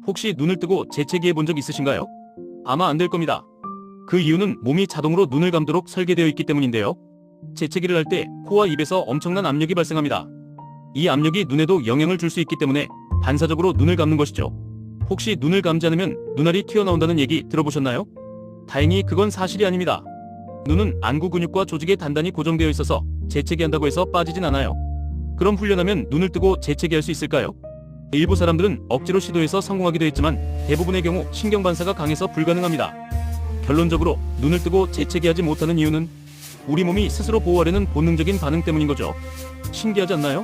혹시 눈을 뜨고 재채기해 본 적 있으신가요? 아마 안 될 겁니다. 그 이유는 몸이 자동으로 눈을 감도록 설계되어 있기 때문인데요. 재채기를 할 때 코와 입에서 엄청난 압력이 발생합니다. 이 압력이 눈에도 영향을 줄 수 있기 때문에 반사적으로 눈을 감는 것이죠. 혹시 눈을 감지 않으면 눈알이 튀어나온다는 얘기 들어보셨나요? 다행히 그건 사실이 아닙니다. 눈은 안구 근육과 조직에 단단히 고정되어 있어서 재채기한다고 해서 빠지진 않아요. 그럼 훈련하면 눈을 뜨고 재채기할 수 있을까요? 일부 사람들은 억지로 시도해서 성공하기도 했지만 대부분의 경우 신경 반사가 강해서 불가능합니다. 결론적으로 눈을 뜨고 재채기하지 못하는 이유는 우리 몸이 스스로 보호하려는 본능적인 반응 때문인 거죠. 신기하지 않나요?